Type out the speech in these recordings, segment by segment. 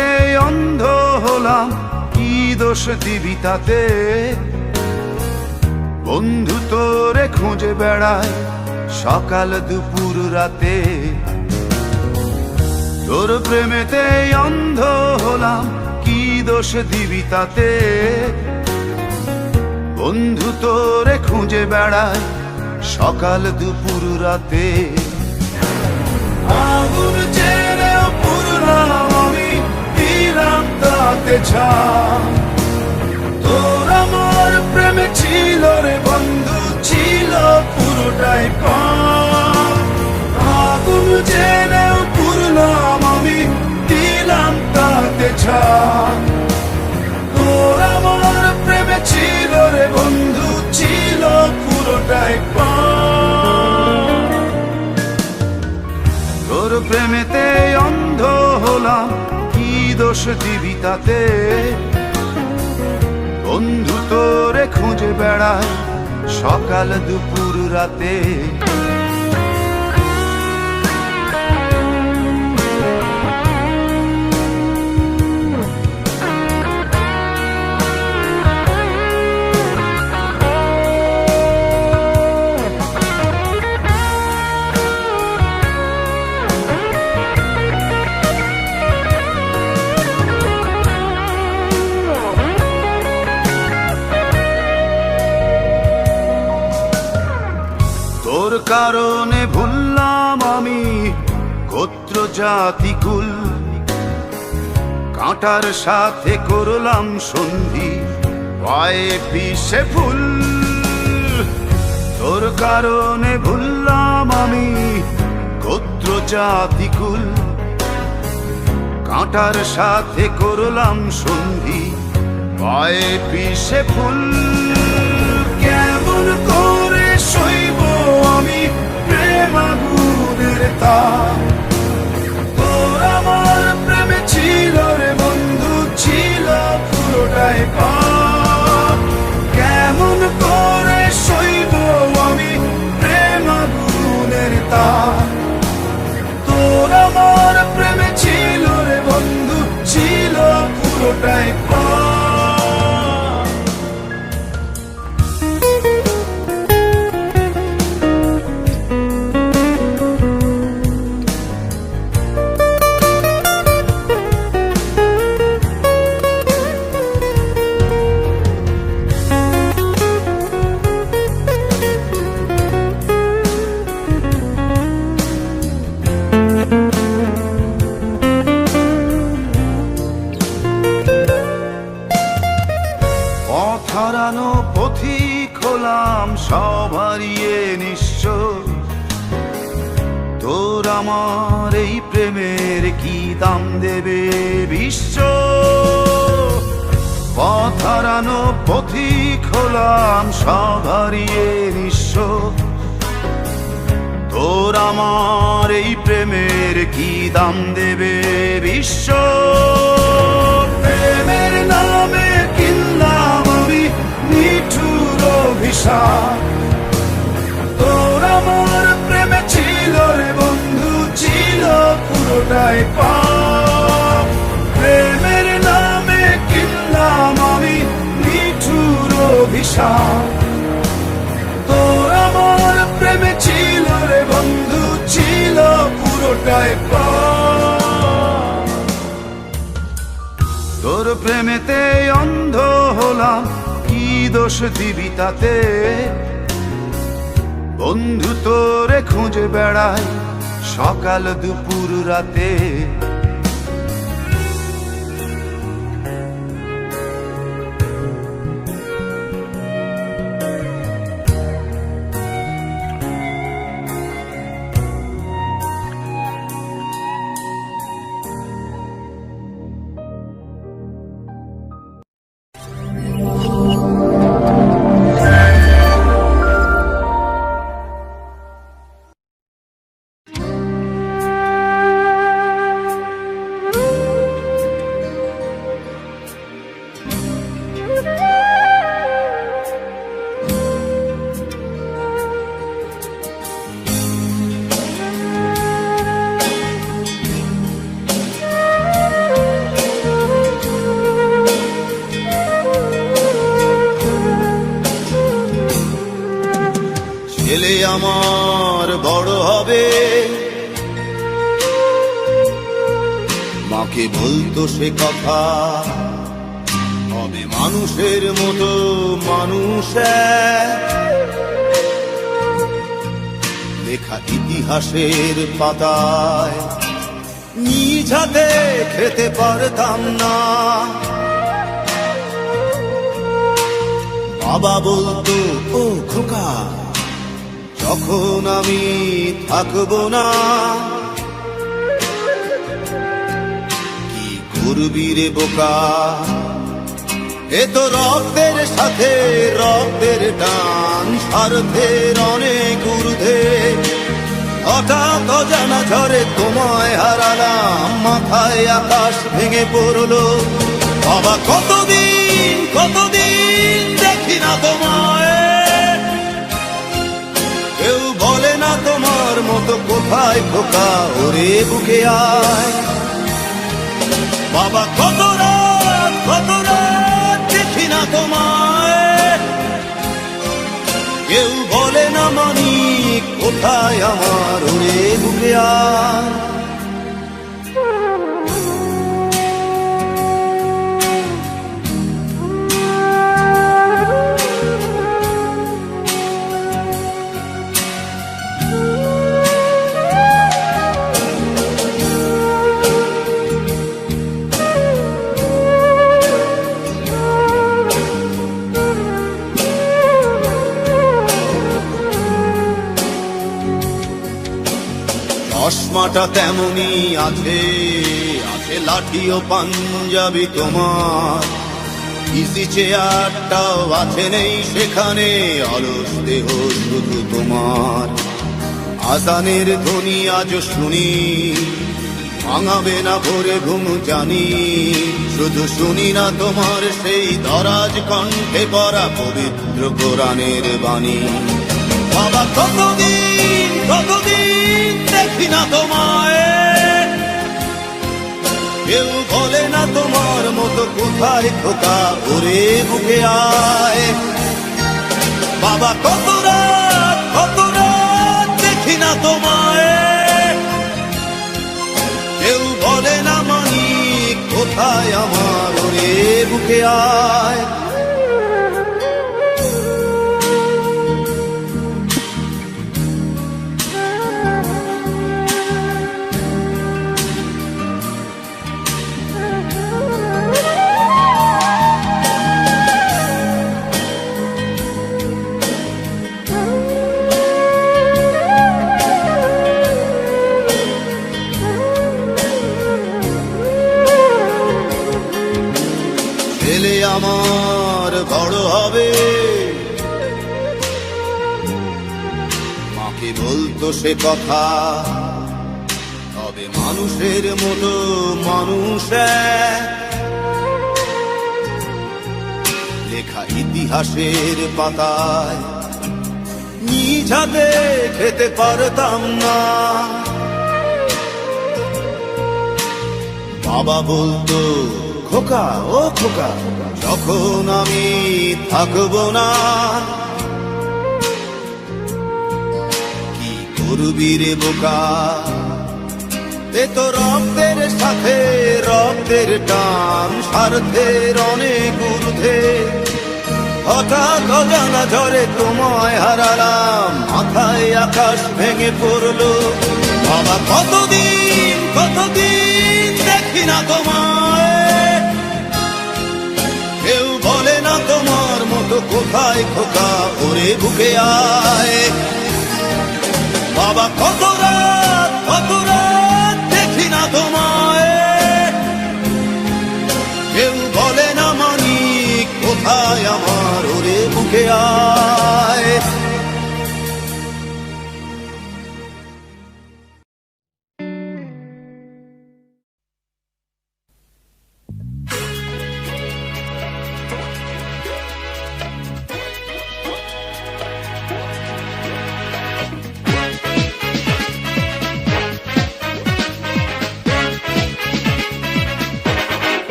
প্রেমেতে অন্ধ হলাম, কি দোষ দিবি তাতে? বন্ধু তোরে খুঁজে বেড়ায় সকাল দুপুর রাতে। তোর প্রেমেতে অন্ধ হলাম, কি দোষ দিবি তাতে? বন্ধু তোরে খুঁজে বেড়ায় সকাল দুপুর রাতে। আগুন জেলেও পুরলাম আমি, দিলাম তাতে ছাপ। তোর আমার প্রেমে ছিল রে বন্ধু, ছিল পুরোটাই পাপ। আগুন জেলেও পুরলাম আমি, দিলাম তাতে ছাপ। তোর আমার প্রেমে ছিল রে বন্ধু, ছিল পুরোটাই পাপ। তোর প্রেমেতে অন্ধ হলাম, কি দোষ দিবি তাতে? বন্ধু তোরে খুঁজে বেড়ায় সকাল দুপুর রাতে। তোর কারণে ভুললাম আমি গোত্র জাতি কুল, কাঁটার সাথে করলাম সন্ধি, পায়ে পিষে ফুল। তোর কারণে ভুললাম আমি গোত্র জাতি কুল, কাঁটার সাথে করলাম সন্ধি, পায়ে পিষে ফুল। কেমন করে সইব আমি প্রেম আগুনের তাপ? তোর আমার প্রেমে ছিল রে বন্ধু, ছিল পুরোটাই পাপ। কেমন করে সইব আমি প্রেম আগুনের তাপ? তোর আমার প্রেমে ছিল রে বন্ধু, ছিল পুরোটাই পাপ। হারানো পথিক হলাম সব হারিয়ে নিঃস্ব। তোর আমার এই প্রেমের কি দাম দেবে বিশ্ব? পথ হারানো পথিক হলাম সব হারিয়ে নিঃস্ব। তোর আমার এই প্রেমের কি দাম দেবে বিশ্ব? প্রেমের নামে কিনলাম আমি নিঠুর অভিশাপ। তোর আমার প্রেমে ছিল রে বন্ধু, ছিল পুরোটাই পাপ। প্রেমের নামে কিনলাম আমি নিঠুর অভিশাপ। তোর আমার প্রেমে ছিল রে বন্ধু, ছিল পুরোটাই পাপ। তোর প্রেমেতে অন্ধ হলাম, কি দোষ দিবি তাতে? বন্ধু তোরে খুঁজে বেড়ায় সকাল দুপুর রাতে। ছেলে আমার বড় হবে, মাকে বলতো সে কথা, হবে মানুষের মতো মানুষ এক। লেখা ইতিহাসের পাতায় নিজ হাতে খেতে পারতাম না। বাবা বলতো, ও খোকা, যখন আমি থাকবো না, কি করবি রে বোকা, এ তো রক্তের সাথে রক্তের টান, স্বার্থের অনেক ঊর্ধ্বে। হঠাৎ অজানা ঝড়ে তোমায় হারালাম, মাথায় আকাশ ভেঙে পড়লো। বাবা কতদিন কতদিন দেখি না তোমায়, কেউ বলে না তোমার মতো কোথায় খোকা, ওরে বুকে আয়। বাবা কত রাত দেখি না তোমায়, কেউ বলে না মানি কোথায় আমার, ওরে বুকে আয়। চশমাটা তেমনি আছে, আছে লাঠি ও পাঞ্জাবি তোমার, ইজি চেয়ারটাও আছে নেই সেখানে, অলস দেহ শুধু তোমার। আজানের ধ্বনি আজ শুনি, ভাঙাবে না ভোরে ঘুম জানি, শুধু শুনি না তোমার সেই দরাজ কণ্ঠে পড়া পবিত্র কোরআনের বাণী। বাবা কতদিন কতদিন দেখি না তোমায়, কেউ বলে না তোমার মতো কোথায় খোকা, ওরে বুকে আয়। বাবা কত রাত দেখি না তোমায়, কেউ বলে না মানি কোথায় আমার, ওরে বুকে আয়। ছেলে আমার বড় হবে, মাকে বলতো সে কথা, হবে মানুষের মতো মানুষ এক। লেখা ইতিহাসের পাতায় নিজ হাতে খেতে পারতাম না। বাবা বলতো, খোকা ও খোকা, যখন আমি থাকবো না, কি করবি রে বোকা, এ তো রক্তের সাথে রক্তের টান, স্বার্থের অনেক ঊর্ধ্বে। হঠাৎ অজানা ঝড়ে তোমায় হারালাম, মাথায় আকাশ ভেঙে পড়লো। বাবা কতদিন কতদিন দেখি না তোমায়, কেউ বলে না তোমার মতো কোথায় খোকা, ওরে বুকে আয়। বাবা কত রাত দেখি না তোমায়, কেউ বলে না মানি কোথায় আমার, ওরে বুকে আয়।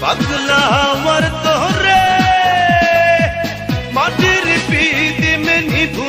পাগলা আমার তোরে মাটির পিদি মে নিভু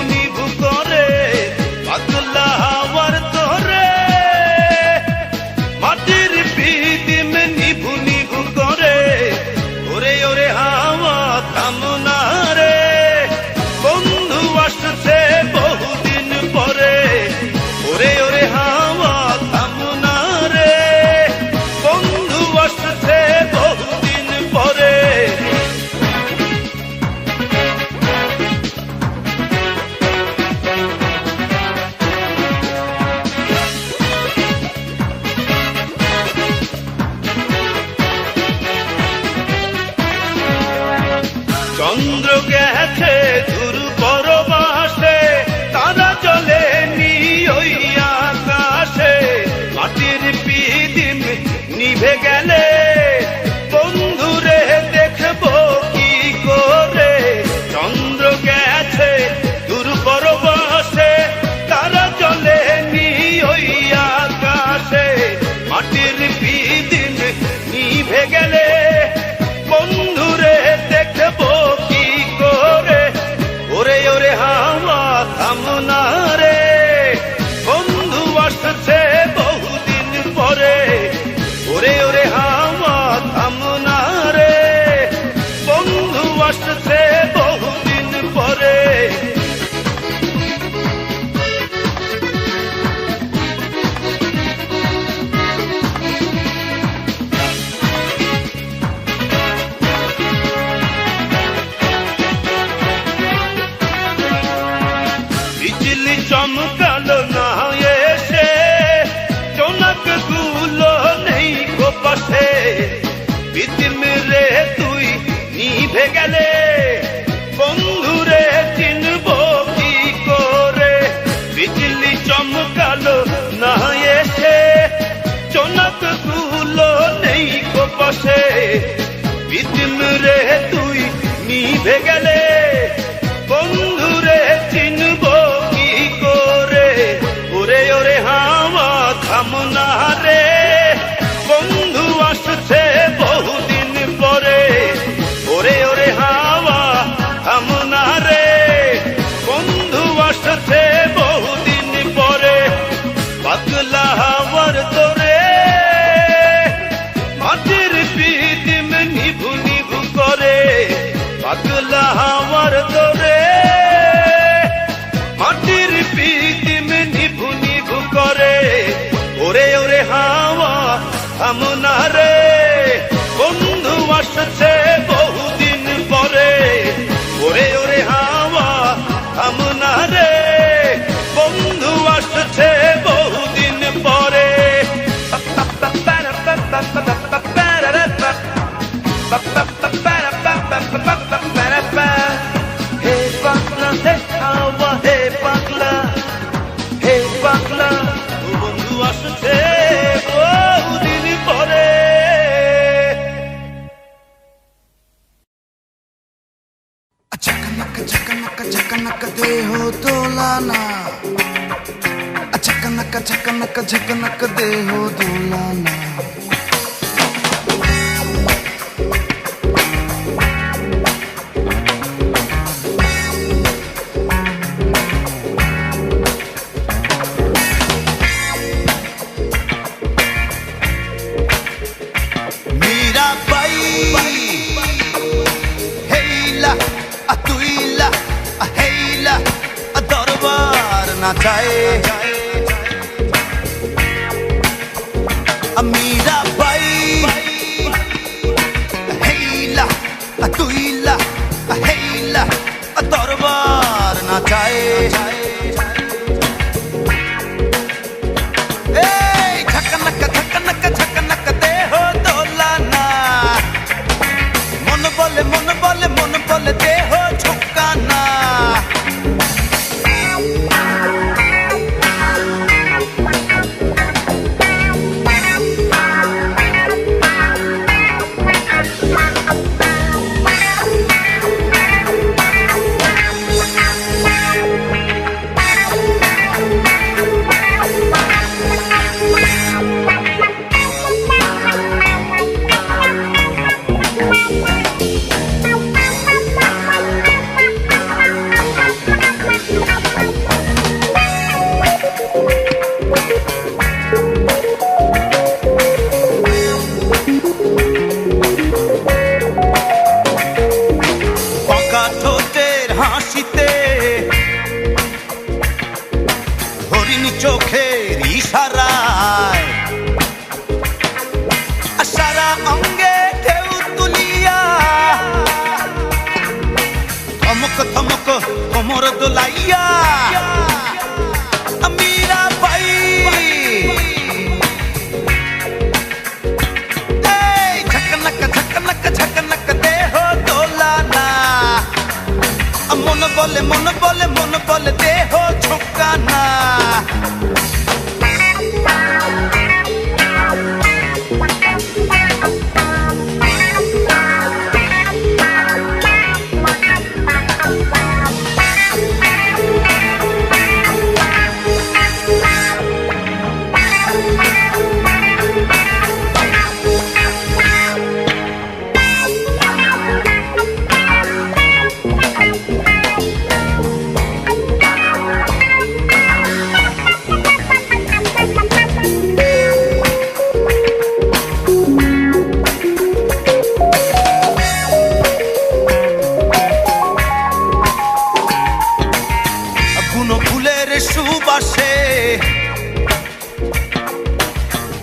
চন্দ্র গেছে ধুরু পরবাসে, তারা চলে নি ওই আকাশে। মাটির পিদিম নিভে গেলে বন্ধুরে দেখবো কি করে। চন্দ্র গেছে দূর পরবাসে, তারা চলে নি ওই আকাশে। মাটির পিদিম নিভে গেলে বন্ধুরে দেখবো কি করে। ওরে ওরে হাওয়া থামনা রে, বন্ধু আসছে বহুদিন পরে। ওরে ওরে হাওয়া থামনা রে, বন্ধু আসছে বহুদিন পরে। বিজলি চমকালো না এসে, জোনাক গুলো নেই গো পাশে। পিদিম রে তুই নিভে গেলে বন্ধুরে চিনবো কি করে। বিজলি চমকালো না এসে, জোনাক গুলো নেই গো পাশে। পিদিম রে তুই নিভে গেলে বন্ধুরে চিনবো কি করে। ওরে ওরে হাওয়া থামনা রে, বন্ধু আসছে বহুদিন পরে। ওরে ওরে হাওয়া থামনা রে, বন্ধু আসছে বহুদিন পরে। পাগলা হাওয়ার তোরে মাটির পিদিম নিভু নিভু করে। পাগলা হাওয়ার তোরে মাটির পিদিম নিভু নিভু করে। ওরে ওরে হাওয়া থামনা রে, বন্ধু আসছে বহুদিন পরে। ওরে ওরে হাওয়া থামনা রে, বন্ধু আসছে বহুদিন পরে। হে পাগলা হে হাওয়া হে পাগলা, হে পাগলা বন্ধু আসছে বহুদিন পরে। Chakanaka chakanaka chakanaka deho dolana, chakanaka chakanaka chakanaka deho dolana. নাচায় মীরা বাই, হেইলা তুইলা হেইলা দরবার নাচায়। এই ঝাকানাকা ঝাকানাকা ঝাকানাকা দেহ দোলানা, মন বলে মন বলে মন বলে দেহ ঝুঁকানা। চোখের ইশারায় সারা অঙ্গে ঢেউ তুলিয়া থমক থমক কোমর দোলাইয়া মীরা বাই ঝকনক ঝকনক ঝকনক দেহ দোলানা মন বলে দেহ ঝোঁকা না। সুবাসে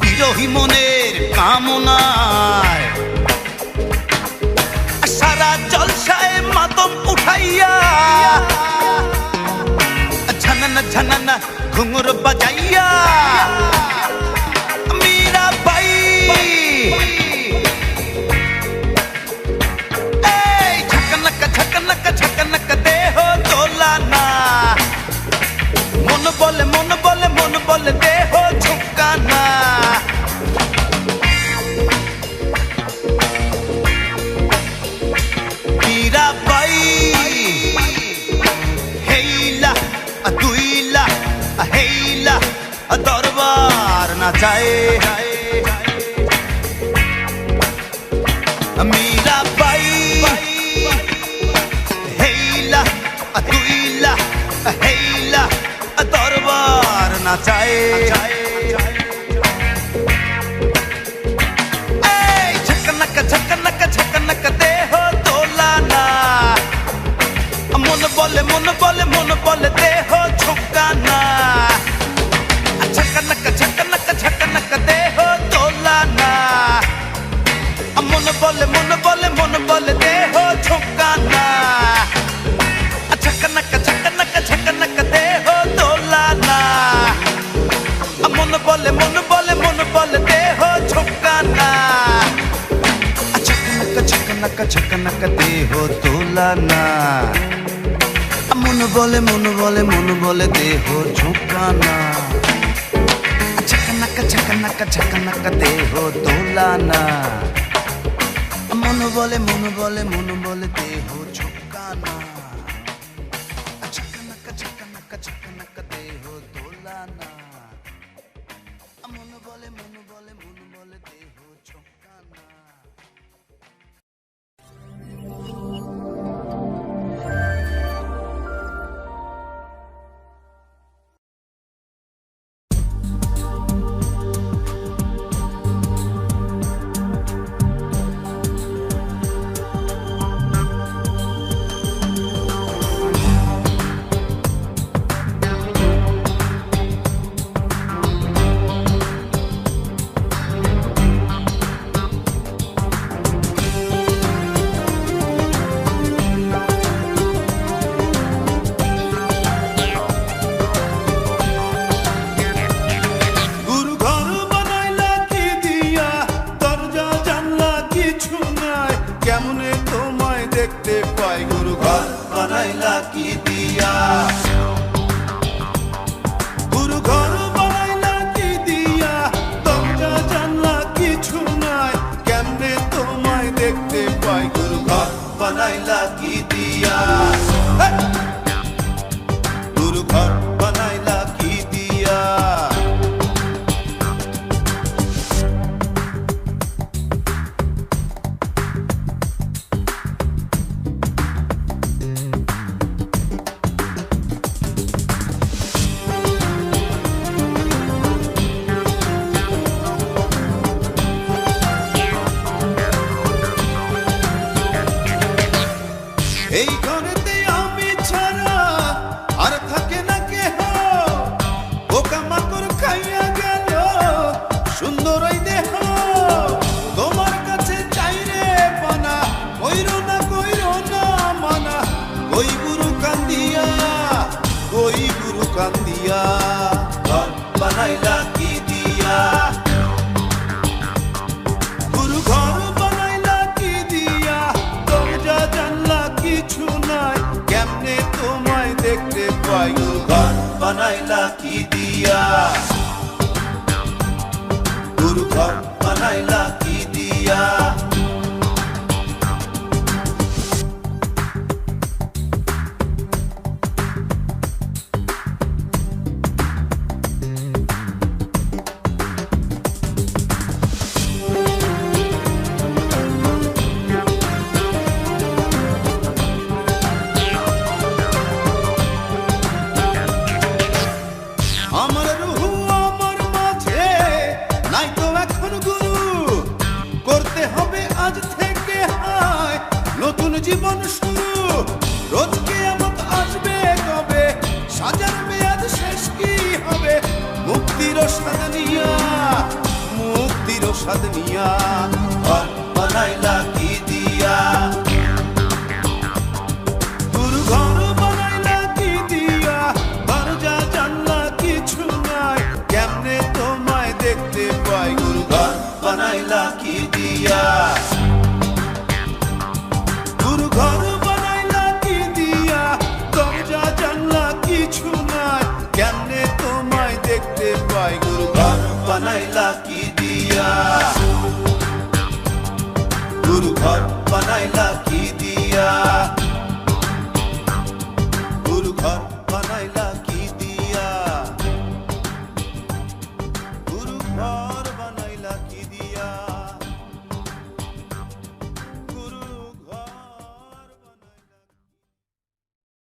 বিরহী মনের কামনায় সারা জলসায় মাতম উঠাইয়া ঝানানা ঝানানা ঘুঙুর বাজাইয়া মীরা বাই এই ঝাকানাকা ঝাকানাকা ঝাকানাকা দেহ দোলানা। মন বলে দেহ ঝোঁকা না। মীরা বাই হেইলা দুইলা হেইলা দরবার না যায়। মীরা বাই হেইলা দুইলা হেইলা দরবার না চায়। ঝকনক ঝকনক ঝকনক দেহ দোলানা। মন বলে দেহ ঝোঁকা না। ঝকনক ঝকনক ঝকনক দেহ দোলানা। মন বলে দেহ ঝোঁকা না। ঝকনক ঝকনক ঝকনক দেহ দোলানা। মন বলে দেহ ঝোঁকা না। ঝকনক ঝকনক ঝকনক দেহ দোলানা। মন বলে দেহ ঝোঁকা না। ঝকনক ঝকনক ঝকনক দেহ দোলানা। মন বলে দেহ ঝোঁকা না। ঝকনক ঝকনক ঝকনক দেহ দোলানা। মন বলে দেহ ঝোঁকা না। দেখতে পাই গুরু ঘর বানাইলা কি দিয়া। গুরু ঘর বানাইলা কি দিয়া। দরজা জানলা কিছু নাই কেমনে তোমায় দেখতে পাই গুরু ঘর বানাইলা কি দিয়া। গুরু ঘর বানাইলা কি দিয়া। এই ঘরেতে আমি ছাড়া আর থাকে না কেহ। পোকামাকড় খাইয়া গেল সুন্দর ওই দেহ। তোমার কাছে চাই রে পানা কইরো না মানা। ওই গুরু কান্দিয়া ঘর বানাইলা কি দিয়া। গুরু ঘর বানাইলা কি দিয়া। দরজা জানলা কিছু নাই ঘর বানাইলা কি দিয়া আমার রুহু আমার মাঝে নাই তো এখন গুরু করতে হবে আজ থেকে হায় নতুন জীবন শুরু রোজ কিয়ামত আসবে কবে সাজার মেয়াদ শেষ কি হবে মুক্তির স্বাদ নিয়া ঘর বানাইলা কি দিয়া গুরু ঘর বানাইলা কি দিয়া দরজা জানলা কিছু নাই কেমনে তোমায় দেখতে পাই গুরু ঘর বানাইলা কি দিয়া গুরু ঘর বানাইলা কি দিয়া দরজা জানলা কিছু নাই কেমনে তোমায় দেখতে পাই গুরু ঘর বানাইলা কি দিয়া গুরু ঘর বানাইলা কি দিয়া গুরু ঘর